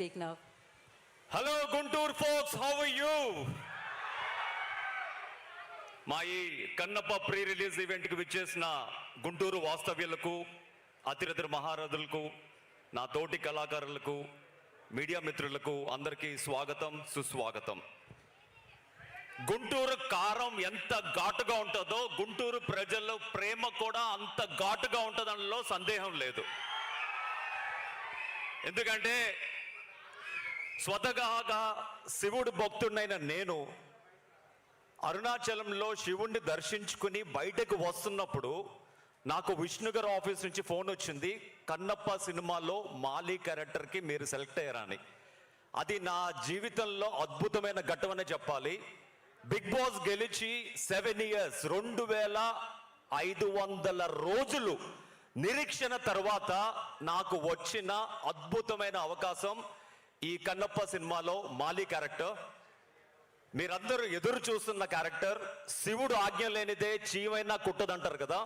speak now. Hello, Guntur folks, how are you? మా ఈ Kannappa pre release ఈవెంట్కి విచ్చేసిన గుంటూరు వాస్తవ్యులకు, అతిరథుల మహారథులకు, నా తోటి కళాకారులకు, మీడియా మిత్రులకు అందరికీ స్వాగతం, సుస్వాగతం. గుంటూరు కారం ఎంత ఘాటుగా ఉంటుందో గుంటూరు ప్రజల ప్రేమ కూడా అంత ఘాటుగా ఉంటుందనలో సందేహం లేదు. ఎందుకంటే స్వతహాగా శివుడు భక్తుడైన నేను అరుణాచలంలో శివుణ్ణి దర్శించుకుని బయటకు వస్తున్నప్పుడు నాకు విష్ణు గారి ఆఫీస్ నుంచి ఫోన్ వచ్చింది, కన్నప్ప సినిమాలో మాలి క్యారెక్టర్కి మీరు సెలెక్ట్ అయ్యారని. అది నా జీవితంలో అద్భుతమైన ఘట్టమనే చెప్పాలి. బిగ్ బాస్ గెలిచి 7 years 2500 రోజులు నిరీక్షణ తర్వాత నాకు వచ్చిన అద్భుతమైన అవకాశం ఈ కన్నప్ప సినిమాలో మాలి క్యారెక్టర్. మీరందరూ ఎదురు చూస్తున్న క్యారెక్టర్. శివుడు ఆజ్ఞ లేనిదే చీమైనా కుట్టదంటారు కదా,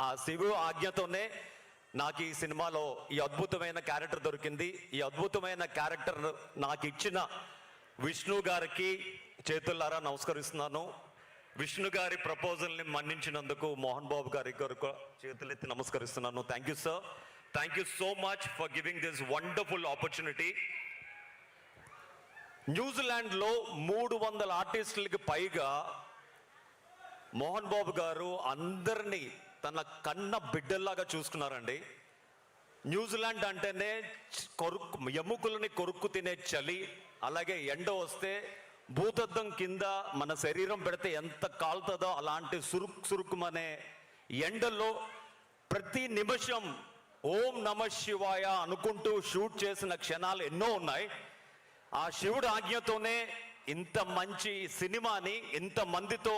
ఆ శివుడు ఆజ్ఞతోనే నాకు ఈ సినిమాలో ఈ అద్భుతమైన క్యారెక్టర్ దొరికింది. ఈ అద్భుతమైన క్యారెక్టర్ నాకు ఇచ్చిన విష్ణు గారికి చేతులారా నమస్కరిస్తున్నాను. విష్ణు గారి ప్రపోజల్ని మన్నించినందుకు మోహన్ బాబు గారి చేతులెత్తి నమస్కరిస్తున్నాను. Thank you sir, thank you so much for giving this wonderful opportunity. న్యూజిలాండ్లో 300 ఆర్టిస్టులకి పైగా మోహన్ బాబు గారు అందరినీ తన కన్న బిడ్డల్లాగా చూసుకున్నారండి. న్యూజిలాండ్ అంటేనే ఎముకలని కొరుక్కు తినే చలి, అలాగే ఎండ వస్తే భూతద్దం కింద మన శరీరం పెడితే ఎంత కాలుతుందో అలాంటి సురుక్కుమనే ఎండలో ప్రతి నిమిషం ఓం నమ శివాయ అనుకుంటూ షూట్ చేసిన క్షణాలు ఎన్నో ఉన్నాయి. ఆ శివుడు ఆజ్ఞతోనే ఇంత మంచి సినిమాని ఇంతమందితో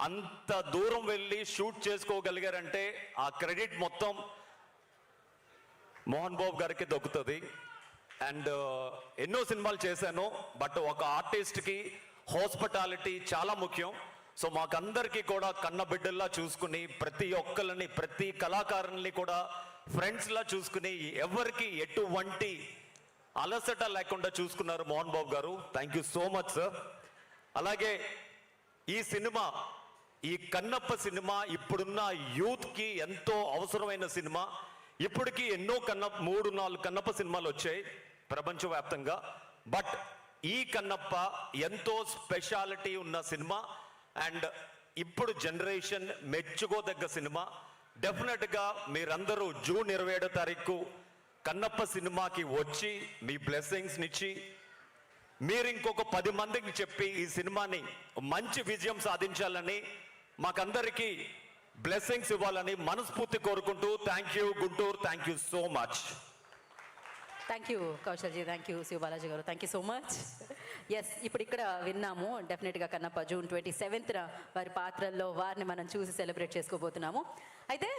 అంత దూరం వెళ్ళి షూట్ చేసుకోగలిగారంటే ఆ క్రెడిట్ మొత్తం మోహన్ బాబు గారికి దొక్కుతుంది. అండ్ ఎన్నో సినిమాలు చేశాను, బట్ ఒక ఆర్టిస్ట్కి హాస్పిటాలిటీ చాలా ముఖ్యం. సో మాకందరికీ కూడా కన్న బిడ్డల్లా చూసుకుని ప్రతి ఒక్కరిని, ప్రతి కళాకారుల్ని కూడా ఫ్రెండ్స్లా చూసుకుని ఎవరికి ఎటువంటి అలసట లేకుండా చూసుకున్నారు మోహన్ బాబు గారు. Thank you so much sir. అలాగే ఈ సినిమా, ఈ కన్నప్ప సినిమా ఇప్పుడున్న యూత్కి ఎంతో అవసరమైన సినిమా. ఇప్పటికీ ఎన్నో 3-4 కన్నప్ప సినిమాలు వచ్చాయి ప్రపంచవ్యాప్తంగా, బట్ ఈ కన్నప్ప ఎంతో స్పెషాలిటీ ఉన్న సినిమా అండ్ ఇప్పుడు జనరేషన్ మెచ్చుకోదగ్గ సినిమా. డెఫినెట్గా మీరందరూ జూన్ 27వ తారీఖు కన్నప్ప సినిమాకి వచ్చి మీ బ్లెస్సింగ్స్నిచ్చి మీరు ఇంకొక 10 మందికి చెప్పి ఈ సినిమాని మంచి విజయం సాధించాలని, మాకందరికీ బ్లెస్సింగ్స్ ఇవ్వాలని మనస్ఫూర్తి కోరుకుంటూ thank you Guntur, thank you so much. Thank you Kaushalji, thank you Sivabalaji గారు, thank you so much. Yes, ఇప్పుడు ఇక్కడ విన్నాము. డెఫినెట్గా కన్నప్ప జూన్ 27న వారి పాత్రల్లో వారిని మనం చూసి సెలబ్రేట్ చేసుకోబోతున్నాము. అయితే